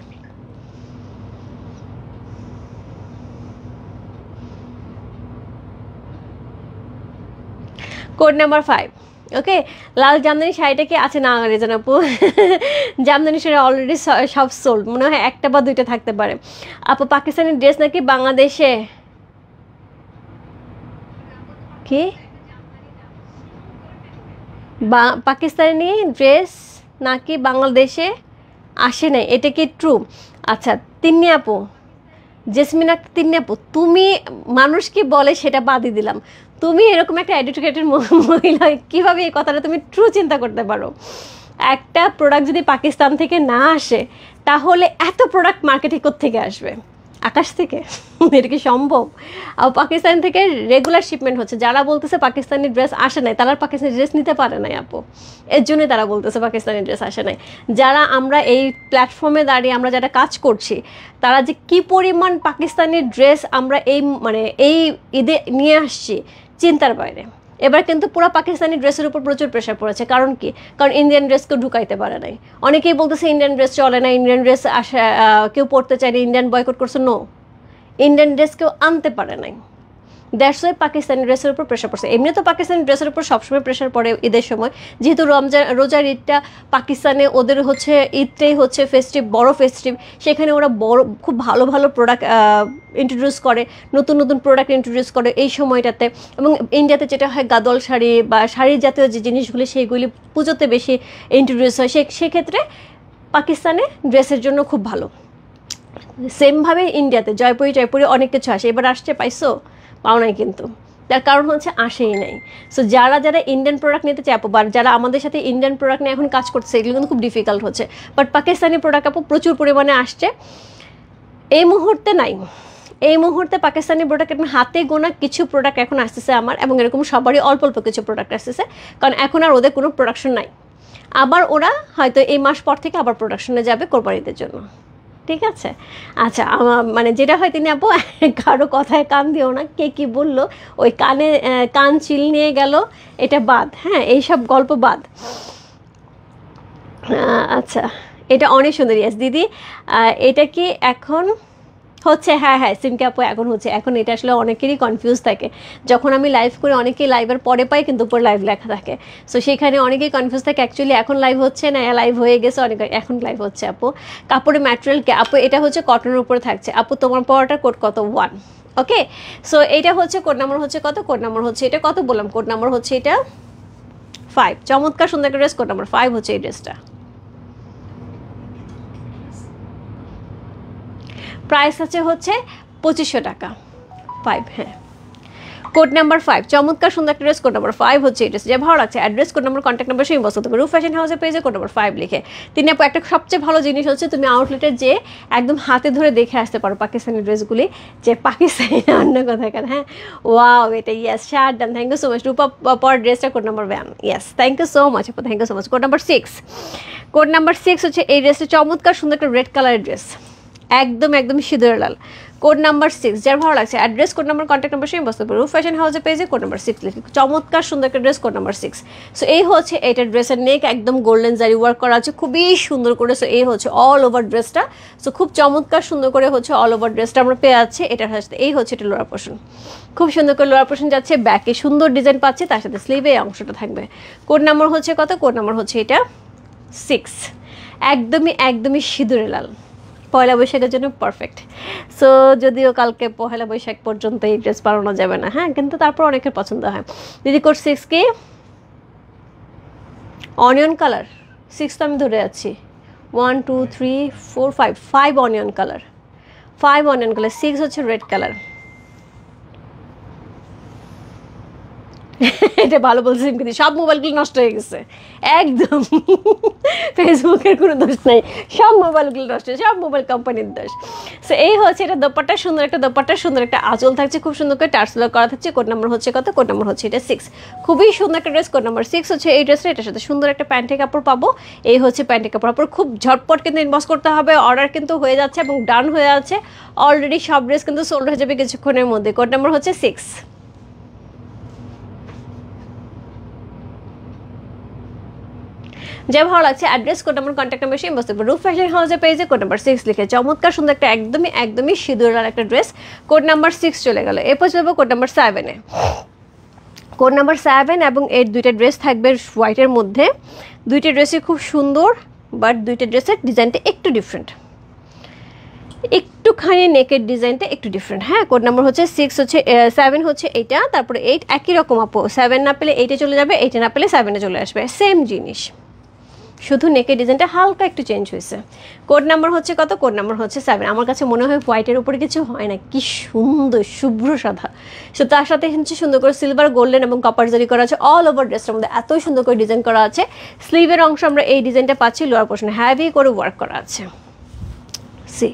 কোড নাম্বার 5, ওকে। লাল জামদানি শাড়িটা কি আছে না রেজান আপু? জামদানি শাড়ি অলরেডি সব সোল্ড, মনে হয় একটা বা দুইটা থাকতে পারে। আপু পাকিস্তানি ড্রেস নাকি বাংলাদেশে, কি পাকিস্তানি ড্রেস নাকি বাংলাদেশে আসে নাই, এটা কি ট্রু? আচ্ছা তিন্নি আপু, জেসমিন তিন্নি আপু, তুমি মানুষ কি বলে সেটা বাদই দিলাম, তুমি এরকম একটা এডুকেটেড মহিলা, কীভাবে এই কথাটা তুমি ট্রু চিন্তা করতে পারো? একটা প্রোডাক্ট যদি পাকিস্তান থেকে না আসে তাহলে এত প্রোডাক্ট মার্কেটে কোত্থেকে আসবে? আকাশ থেকে? এটা কি সম্ভব? আর পাকিস্তান থেকে রেগুলার শিপমেন্ট হচ্ছে, যারা বলতেছে পাকিস্তানি ড্রেস আসে নাই তারা পাকিস্তানি ড্রেস নিতে পারে নাই আপু, এর জন্যই তারা বলতেছে পাকিস্তানি ড্রেস আসে নাই। যারা আমরা এই প্ল্যাটফর্মে দাঁড়িয়ে আমরা যারা কাজ করছি তারা যে কি পরিমাণ পাকিস্তানি ড্রেস আমরা এই ঈদে নিয়ে আসছি চিন্তার বাইরে। এবার কিন্তু পুরো পাকিস্তানি ড্রেসের উপর প্রচুর প্রেশার পড়েছে, কারণ কি? কারণ ইন্ডিয়ান ড্রেসকেও ঢুকাইতে পারে নাই। অনেকেই বলতেছে ইন্ডিয়ান ড্রেস চলে না, ইন্ডিয়ান ড্রেস আসা কেউ পড়তে চায় না, ইন্ডিয়ান বয়কট করছে। নো, ইন্ডিয়ান ড্রেস কেউ আনতে পারে নাই, দ্যাটস ওয়াই পাকিস্তানি ড্রেসের উপর প্রেশার পড়ছে। এমনি তো পাকিস্তানি ড্রেসের উপর সবসময় প্রেশার পড়ে ঈদের সময়, যেহেতু রোজার ঈদটা পাকিস্তানে ওদের হচ্ছে ঈদটাই হচ্ছে ফেস্টিভ, বড় ফেস্টিভ, সেখানে ওরা খুব ভালো ভালো প্রোডাক্ট ইন্ট্রোডিউস করে, নতুন নতুন প্রোডাক্ট ইন্ট্রোডিউস করে এই সময়টাতে। এবং ইন্ডিয়াতে যেটা হয় গাদল শাড়ি বা শাড়ি জাতীয় যে জিনিসগুলি সেইগুলি পুজোতে বেশি ইন্ট্রোডিউস হয়, সেক্ষেত্রে পাকিস্তানে ড্রেসের জন্য খুব ভালো। সেমভাবে ইন্ডিয়াতে জয়পুরি অনেক কিছু আসে, এবার আসছে পাইছো? পাও নাই, কিন্তু তার কারণ হচ্ছে আসেই নাই। সো যারা ইন্ডিয়ান প্রোডাক্ট নিতে চায় আপু, বা যারা আমাদের সাথে ইন্ডিয়ান প্রোডাক্ট নিয়ে এখন কাজ করছে, এগুলো কিন্তু খুব ডিফিকাল্ট হচ্ছে। বাট পাকিস্তানি প্রোডাক্ট আপু প্রচুর পরিমাণে আসছে, এই মুহূর্তে নাই। এই মুহূর্তে পাকিস্তানি প্রোডাক্ট এখন হাতে গোনা কিছু প্রোডাক্ট এখন আসতেছে আমার, এবং এরকম সবারই অল্প অল্প কিছু প্রোডাক্ট আসতেছে, কারণ এখন আর ওদের কোনো প্রোডাকশন নাই। আবার ওরা হয়তো এই মাস পর থেকে আবার প্রোডাকশনে যাবে কোরবানিদের জন্য, ঠিক আছে? আচ্ছা, আমার মানে যেটা হয় তিনি আপু কারো কথায় কান দিও না, কে কী বললো ওই কানে কান চিল নিয়ে গেল, এটা বাদ, হ্যাঁ এইসব গল্প বাদ। আচ্ছা, এটা অনেক সুন্দর। ইয়েস দিদি, এটা কি এখন হচ্ছে? হ্যাঁ হ্যাঁ সিমকে আপু এখন হচ্ছে। এখন এটা আসলে অনেকেরই কনফিউজ থাকে, যখন আমি লাইভ করি অনেকেই লাইভের পরে পাই কিন্তু উপর লাইভ লেখা থাকে, সো সেখানে অনেকেই কনফিউজ থাকে অ্যাকচুয়ালি এখন লাইভ হচ্ছে না লাইভ হয়ে গেছে, অনেক এখন লাইভ হচ্ছে। আপু কাপড়ের ম্যাটেরিয়াল কি আপু? এটা হচ্ছে কটনের উপরে থাকছে আপু। তোমার পড়াটার কোড কত? 1। ওকে, সো এইটা হচ্ছে কোড নাম্বার হচ্ছে কত? কোড নাম্বার হচ্ছে এটা কত বললাম? কোড নাম্বার হচ্ছে এটা 5। চমৎকার সুন্দর একটা ড্রেস, কোড নাম্বার 5 হচ্ছে এই ড্রেসটা। প্রাইস আছে হচ্ছে 2500 টাকা। 5, হ্যাঁ কোড নাম্বার 5, চমৎকার সুন্দর একটা ড্রেস, কোড নাম্বার 5 হচ্ছে এই ড্রেস। যে ভালো লাগছে address, code number, contact number সেই বসতে রূপ ফ্যাশন হাউসের পেজে কোড নাম্বার 5 লিখে। তিনি আপু একটা সবচেয়ে ভালো জিনিস হচ্ছে তুমি আউটলেটে যে একদম হাতে ধরে দেখে আসতে পারো পাকিস্তানি ড্রেসগুলি, যে পাকিস্তানি অন্য কোথাকার। হ্যাঁ ওয়াও, এটা yes shirt done, thank you so much. Rupa পর ড্রেসটা code number 1, yes thank you so much আপু, thank you so much. Code number 6, code number 6 হচ্ছে এই ড্রেসটা, চমৎকার সুন্দর একটা রেড কালারের ড্রেস, একদম একদম সিঁদুর লাল। কোড নাম্বার 6, যার ভালো লাগছে address, code number, contact number সেই বসতে পারো রূপ ফ্যাশন হাউসের পেজে কোড নাম্বার 6 লিখে। চমৎকার সুন্দর একটা ড্রেস, কোড নাম্বার 6। সো এই হচ্ছে এটা ড্রেসের নেক, একদম গোল্ডেন জারি ওয়ার্ক করা আছে খুবই সুন্দর করে। সো এই হচ্ছে অল ওভার ড্রেসটা। সো খুব চমৎকার সুন্দর করে হচ্ছে অল ওভার ড্রেসটা আমরা পেয়ে যাচ্ছি। এটার সাথে এই হচ্ছে এটা লোয়ার পোর্শন, খুব সুন্দর করে লোয়ার পোর্শন যাচ্ছে, ব্যাকে সুন্দর ডিজাইন পাচ্ছে, তার সাথে স্লিভে এই অংশটা থাকবে। কোড নাম্বার হচ্ছে কত? কোড নাম্বার হচ্ছে এটা 6। একদমই একদমই সিঁদুরে লাল, পয়লা বৈশাখের জন্য পারফেক্ট। সো যদিও কালকে পয়লা বৈশাখ পর্যন্ত এই ড্রেস বানানো যাবে না, হ্যাঁ কিন্তু তারপর অনেকের পছন্দ হয়। দিদি কোড 6 কি? অনিয়ন কালার 6 তো আমি ধরে আছি, 1 2 3 4 5, 5 অনিয়ন কালার, 5 অনিয়ন কালার, 6 হচ্ছে রেড কালার। এটা ভালো বলছি, কিন্তু সব মোবাইলগুলো নষ্ট হয়ে গেছে একদম। ফেসবুকের কোনো দোষ নাই, সব মোবাইলগুলো নষ্ট, সব মোবাইল কোম্পানির দোষ। সো এই হচ্ছে এটা দোপাট্টা, সুন্দর একটা দোপাট্টা, সুন্দর একটা আঁচল থাকছে, খুব সুন্দর করে টার্সেল করা থাকছে। কোড নাম্বার হচ্ছে কত? কোড নাম্বার হচ্ছে এটা 6। খুবই সুন্দর একটা ড্রেস, কোড নাম্বার 6 হচ্ছে এই ড্রেসটা। এটার সাথে সুন্দর একটা প্যান্টের কাপড় পাবো। এই হচ্ছে প্যান্টের কাপড়। আপনার খুব ঝটপট কিন্তু ইনবক্স করতে হবে, অর্ডার কিন্তু হয়ে যাচ্ছে এবং ডান হয়ে যাচ্ছে অলরেডি। সব ড্রেস কিন্তু সোল্ড হয়ে যাবে কিছুক্ষণের মধ্যে। কোড নাম্বার হচ্ছে 6। যে ভালো লাগছে address, code number, contact number সেই বসতে পারো রূপ ফ্যাশন হাউসের পেজে কোড নাম্বার 6 লিখে। চমৎকার সুন্দর একটা একদমই একদমই সিঁদুর লাল একটা ড্রেস, কোড নাম্বার 6 চলে গেল। এরপর যাবো কোড নাম্বার 7-এ। কোড নাম্বার 7 এবং 8 দুইটা ড্রেস থাকবে হোয়াইটের মধ্যে। দুইটা ড্রেসই খুব সুন্দর, বাট দুইটা ড্রেসের ডিজাইনটা একটু ডিফারেন্ট, একটুখানি নেকের ডিজাইনটা একটু ডিফারেন্ট। হ্যাঁ কোড নাম্বার হচ্ছে 6 হচ্ছে 7 হচ্ছে এইটা, তারপরে 8 একই রকম আপু। 7 না পেলে 8-এ চলে যাবে, 8-এ না পেলে 7-এ চলে আসবে, সেম জিনিস, শুধু নেকের ডিজাইনটা হালকা একটু চেঞ্জ হয়েছে। কোড নাম্বার হচ্ছে কত? কোড নাম্বার হচ্ছে 7। আমার কাছে মনে হয় হোয়াইটের উপরে কিছু হয় না, কি সুন্দর শুভ্র সাদা। সো তার সাথে হচ্ছে সুন্দর করে সিলভার, গোল্ডেন এবং কপার জারি করা আছে অল ওভার ড্রেসটার মধ্যে, এত সুন্দর করে ডিজাইন করা আছে। স্লিভের অংশ আমরা এই ডিজাইনটা পাচ্ছি, লোয়ার পোর্শনে হ্যাভি করে ওয়ার্ক করা আছে। সি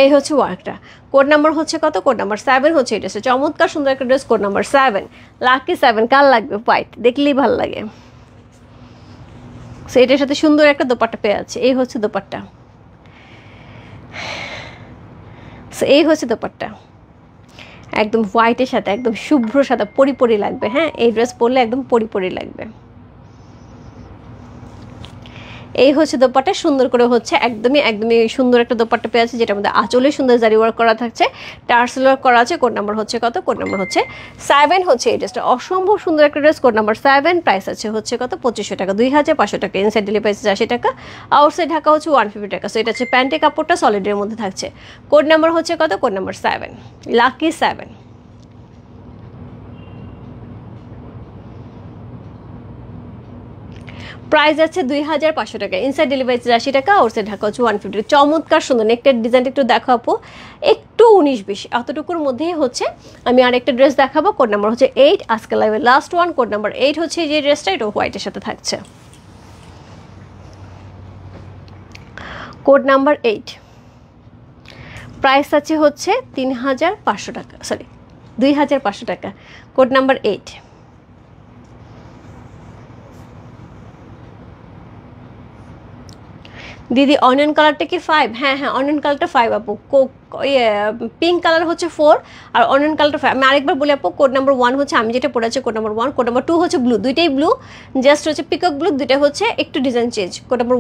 এই হচ্ছে ওয়ার্কটা। কোড নাম্বার হচ্ছে কত? কোড নাম্বার 7 হচ্ছে এই ড্রেসটা। চমৎকার সুন্দর একটা ড্রেস, কোড নাম্বার 7। লাকি 7 কার লাগবে? হোয়াইট দেখলেই ভালো লাগে। সো এটার সাথে সুন্দর একটা দোপাট্টা পেয়ে আছে, এই হচ্ছে দোপাট্টা। সো এই হচ্ছে দোপাট্টা, একদম হোয়াইটের সাথে একদম শুভ্র সাদা পরি লাগবে। হ্যাঁ এই ড্রেস পরলে একদম পরি লাগবে। এই হচ্ছে দোপাট্টা, সুন্দর করে হচ্ছে একদমই একদমই সুন্দর একটা দোপাট্টা পেয়ে আছে, যেটার মধ্যে আঁচলে সুন্দর জারি ওয়ার্ক করা থাকছে, টার্সেল ওয়ার্ক করা আছে। কোড নাম্বার হচ্ছে কত? কোড নাম্বার হচ্ছে 7 হচ্ছে এই ড্রেসটা। অসম্ভব সুন্দর একটা ড্রেস, কোড নাম্বার 7। প্রাইস আছে হচ্ছে কত? 2500 টাকা, 2500 টাকা। ইনসাইড ডেলি প্রাইস 80 টাকা, আউটসাইড ঢাকা হচ্ছে 150 টাকা। সো এটা হচ্ছে প্যান্টের কাপড়টা সলিডের মধ্যে থাকছে। কোড নাম্বার হচ্ছে কত? Code number 7, lucky 7। প্রাইস আছে 2500 টাকা, ইনসাইড ডেলিভারি 80 টাকা, আউটসাইড ঢাকা হচ্ছে 150। চমৎকার সুন্দর নেকটার ডিজাইনটা একটু দেখো আপু, একটু 19-20 এতটুকুর মধ্যেই হচ্ছে। আমি আরেকটা ড্রেস দেখাবো, কোড নাম্বার হচ্ছে 8, আজকে লাইভের লাস্ট ওয়ান। কোড নাম্বার 8 হচ্ছে যে ড্রেসটা, এটা হোয়াইটের সাথে থাকছে। কোড নাম্বার 8, প্রাইস আছে হচ্ছে 3500 টাকা, সরি 2500 টাকা। Code number 8। দিদি অনিয়ন কালারটা কি 5? হ্যাঁ হ্যাঁ, অনিয়ন কালারটা 5 আপু। পিঙ্ক কালার হচ্ছে 4 আর অনিয়ন কালারটা 5। আমি আরেকবার বলি আপু, কোড নাম্বার 1 হচ্ছে আমি যেটা পড়েছি কোড নাম্বার 1, কোড নাম্বার 2 হচ্ছে ব্লু, দুইটাই ব্লু, জাস্ট হচ্ছে পিকক ব্লু, দুইটা হচ্ছে একটু ডিজাইন চেঞ্জ। কোড নাম্বার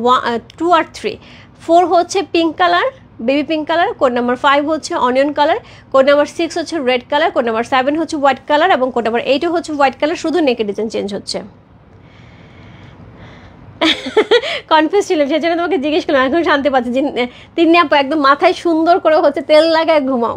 2 আর 3, 4 হচ্ছে pink colour, baby pink colour, code number 5 হচ্ছে অনিয়ন কালার, কোড নাম্বার 6 হচ্ছে রেড কালার, কোড নাম্বার 7 হচ্ছে হোয়াইট কালার এবং কোড নাম্বার 8 হচ্ছে হোয়াইট কালার, শুধু নেকের ডিজাইন চেঞ্জ হচ্ছে। কনফিউজ ছিলাম, সেই জন্য তোমাকে জিজ্ঞেস করলাম, এখন শান্তি পাচ্ছি যে তিনি আপু একদম মাথায় সুন্দর করে হচ্ছে তেল লাগায় ঘুমাও।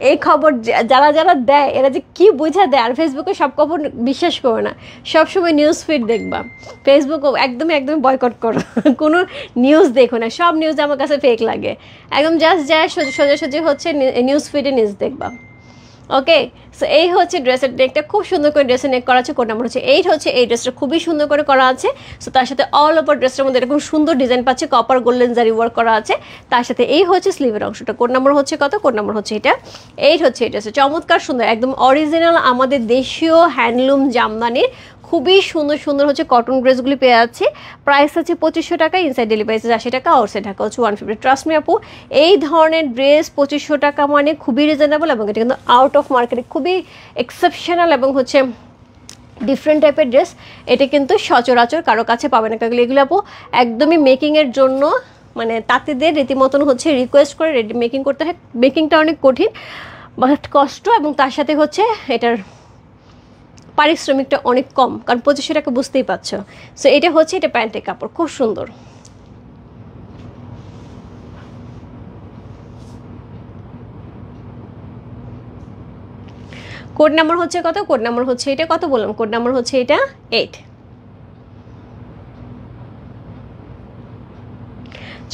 এই খবর যারা যারা দেয় এরা যে কি বুঝা দেয়, আর ফেসবুকে সব খবর বিশ্বাস করো না, সবসময় নিউজ ফিড দেখবা, ফেসবুক একদমই একদমই বয়কট করো, কোনো নিউজ দেখো না, সব নিউজ আমার কাছে ফেক লাগে, একদম জাস্ট যায় সোজাসুজি হচ্ছে নিউজ ফিডে নিউজ দেখবা। ওকে, সো এই হচ্ছে ড্রেসের নেকটা, খুব সুন্দর করে ড্রেসের নেক করা আছে, কোড নাম্বার হচ্ছে 8 হচ্ছে, এই ড্রেসটা খুবই সুন্দর করে করা আছে। সো তার সাথে অল ওভার ড্রেসের মধ্যে এরকম সুন্দর ডিজাইন পাচ্ছে, কপার গোল্ডেন জারি ওয়ার্ক করা আছে, তার সাথে এই হচ্ছে স্লিভের অংশটা। কোড নাম্বার হচ্ছে কত? কোড নাম্বার হচ্ছে এটা 8 হচ্ছে। এই ড্রেসটা চমৎকার সুন্দর, একদম অরিজিনাল আমাদের দেশীয় হ্যান্ডলুম জামদানির খুবই সুন্দর সুন্দর হচ্ছে কটন ড্রেসগুলি পেয়ে যাচ্ছে। প্রাইস আছে 2500 টাকা, ইনসাইড ডেলিভারি 80 টাকা, আউটসাইড ঢাকা হচ্ছে 150। ট্রাস্ট মি আপু, এই ধরনের ড্রেস 2500 টাকা মানে খুবই রিজনেবল, এবং এটা কিন্তু আউট অফ মার্কেটে খুবই এক্সেপশনাল এবং হচ্ছে ডিফারেন্ট টাইপের ড্রেস। এটা কিন্তু সচরাচর কারো কাছে পাবে না, কারণ এগুলো আপু একদমই মেকিংয়ের জন্য মানে তাঁতিদের রীতিমতন হচ্ছে রিকোয়েস্ট করে রেডি মেকিং করতে হয়। মেকিংটা অনেক কঠিন বাট কষ্ট, এবং তার সাথে হচ্ছে এটার পারিশ্রমিকটা অনেক কম, কারণ 2500 টাকা বুঝতেই পারছো। সো এটা হচ্ছে, এটা প্যান্টের কাপড়, খুব সুন্দর। কোড নাম্বার হচ্ছে কত? কোড নাম্বার হচ্ছে এটা, কত বললাম? কোড নাম্বার হচ্ছে এটা 8।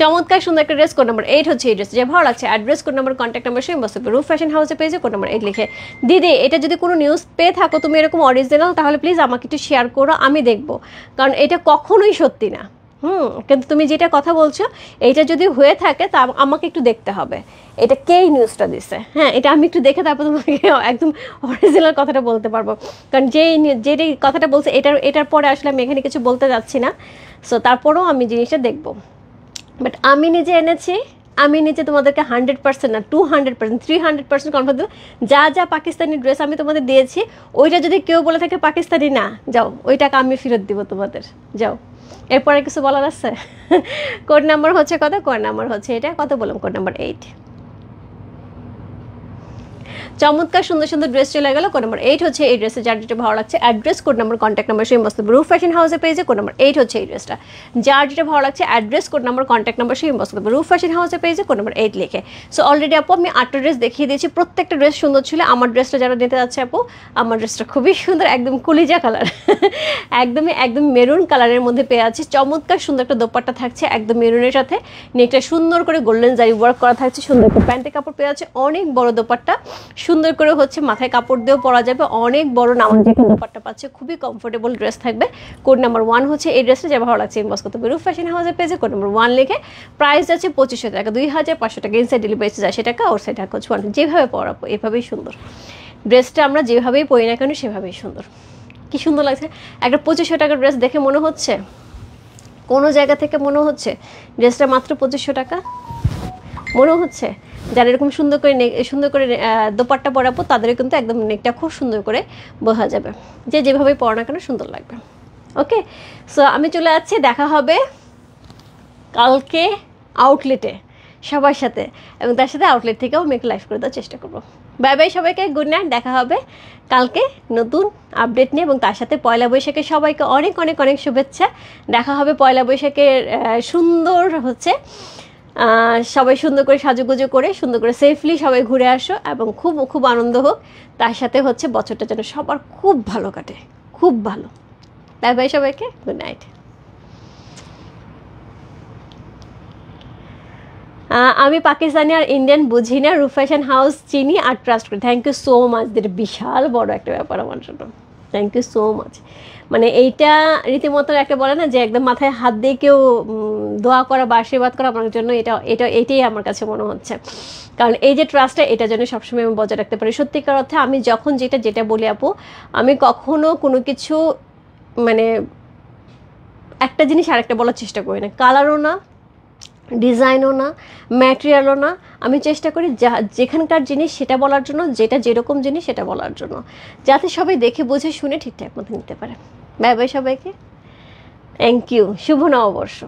চমৎকার সুন্দর একটা ড্রেস, কোড নাম্বার 8 হচ্ছে এই ড্রেস। যে ভালো লাগছে address, code number, contact number same বসে রুফ ফ্যাশন হাউসে পেয়েছে, কোড নাম্বার 8 লিখে। দিদি এটা যদি কোনো নিউজ পেয়ে থাকো তুমি এরকম অরিজিনাল, তাহলে প্লিজ আমাকে একটু শেয়ার করো, আমি দেখবো, কারণ এটা কখনোই সত্যি না। কিন্তু তুমি যেটা কথা বলছো এইটা যদি হয়ে থাকে তা আমাকে একটু দেখতে হবে এটা কে নিউজটা দিছে। হ্যাঁ, এটা আমি একটু দেখে তারপর তোমাকে একদম অরিজিনাল কথাটা বলতে পারবো, কারণ যেই কথাটা বলছে এটার পরে আসলে আমি এখানে কিছু বলতে যাচ্ছি না। সো তারপরেও আমি জিনিসটা দেখবো, বাট আমি নিজে এনেছি, আমি নিজে তোমাদেরকে 100% না 200%, 300% কনফার্ম দেবো। যা যা পাকিস্তানি ড্রেস আমি তোমাদের দিয়েছি, ওইটা যদি কেউ বলে থাকে পাকিস্তানি না, যাও ওই টাকা আমি ফেরত দিব তোমাদের, যাও। এরপরে কিছু বলার আছে? কোড নাম্বার হচ্ছে কত? কোড নাম্বার হচ্ছে এটা, কত বললাম? Code number 8। চমৎকার সুন্দর সুন্দর ড্রেস চলে গেল। কোড নাম্বার 8 হচ্ছে এই ড্রেসে, যার যেটা ভালো লাগছে address, code number, contact number সেই মস্ত রুফ ফ্যাশন হাউসে পেয়েছে। কোড নাম্বার 8 হচ্ছে এই ড্রেসটা, যার যেটা ভালো লাগছে address, code number, contact number সেই মস্ত রুফ ফ্যাশন হাউসে পেয়েছে, কোড নাম্বার 8 লিখে। সো অলরেডি আপু আমি 8টা ড্রেস দেখিয়ে দিয়েছি, প্রত্যেকটা ড্রেস সুন্দর ছিল। আমার ড্রেসটা যারা নিতে যাচ্ছে আপু, আমার ড্রেসটা খুবই সুন্দর, একদম কুলিজা কালার, একদম মেরুন কালারের মধ্যে পেয়ে আছে। চমৎকার সুন্দর একটা দোপাট্টা থাকছে একদম মেরুনের সাথে, নেকটা সুন্দর করে গোল্ডেন জারি ওয়ার্ক করা থাকছে, সুন্দর একটা প্যান্টের কাপড় পেয়ে আছে, অনেক বড় দোপাট্টা, সুন্দর করে হচ্ছে মাথায় কাপড় দিয়েও পরা যাবে, অনেক বড় নামাজ দোপাট্টা পাচ্ছে, খুবই কমফোর্টেবল ড্রেস থাকবে। কোড নাম্বার 1 হচ্ছে এই ড্রেসটা, যা ভালো লাগছে ইনবক্স করতে রুফ ফ্যাশন হাউসে পেয়েছে, কোড নাম্বার 1 লিখে। প্রাইস আছে 2500 টাকা, 2500 টাকা, ইনসাইড ডেলিভারি 80 টাকা, আউটসাইড ঢাকা হচ্ছে 1। যেভাবে পরাবো এভাবেই সুন্দর ড্রেসটা, আমরা যেভাবেই পরি না কেন সেভাবেই সুন্দর। কি সুন্দর লাগছে একটা 2500 টাকার ড্রেস দেখে মনে হচ্ছে, কোনো জায়গা থেকে মনে হচ্ছে ড্রেসটা মাত্র 2500 টাকা মনে হচ্ছে। যারা এরকম সুন্দর করে দোপাট্টা পরাবো তাদেরও কিন্তু একদম নেকটা খুব সুন্দর করে বোঝা যাবে, যে যেভাবে পরা না কেন সুন্দর লাগবে। ওকে, সো আমি চলে যাচ্ছি, দেখা হবে কালকে আউটলেটে সবার সাথে, এবং তার সাথে আউটলেট থেকেও আমি একটু লাইভ করে দেওয়ার চেষ্টা করবো। বাই বাই সবাইকে, গুড নাইট, দেখা হবে কালকে নতুন আপডেট নিয়ে, এবং তার সাথে পয়লা বৈশাখে সবাইকে অনেক অনেক অনেক শুভেচ্ছা। দেখা হবে পয়লা বৈশাখের সুন্দর হচ্ছে সবাই সুন্দর করে সাজুগুজু করে সুন্দর করে সেফলি সবাই ঘুরে আসো, এবং খুব খুব আনন্দ হোক। তার সাথে হচ্ছে বছরটা যেন সবার খুব ভালো কাটে, খুব ভালো। বাই বাই সবাইকে, গুড নাইট। আমি পাকিস্তানি আর ইন্ডিয়ান বুঝি না, রুফ ফ্যাশন হাউস চিনি আর ট্রাস্ট করি। থ্যাংক ইউ সো মাচ, যেটা বিশাল বড় একটা ব্যাপার আমার জন্য। Thank you so much. মানে এইটা রীতিমতো একটা বলে না যে একদম মাথায় হাত দিয়ে কেউ দোয়া করা বা আশীর্বাদ করা, আমার জন্য এটাই আমার কাছে মনে হচ্ছে। কারণ এই যে ট্রাস্টটা, এটা যেন সবসময় আমি বজায় রাখতে পারি। সত্যিকার অর্থে আমি যখন যেটা বলি আপু, আমি কখনো কোনো কিছু মানে একটা জিনিস আরেকটা বলার চেষ্টা করি না, কালারও না, ডিজাইনও না, ম্যাটেরিয়ালও না। আমি চেষ্টা করি যেখানকার জিনিস সেটা বলার জন্য, যেটা যেরকম জিনিস সেটা বলার জন্য, যাতে সবাই দেখে বুঝে শুনে ঠিকঠাক মতো নিতে পারে। বাই বাই সবাইকে, থ্যাংক ইউ, শুভ নববর্ষ।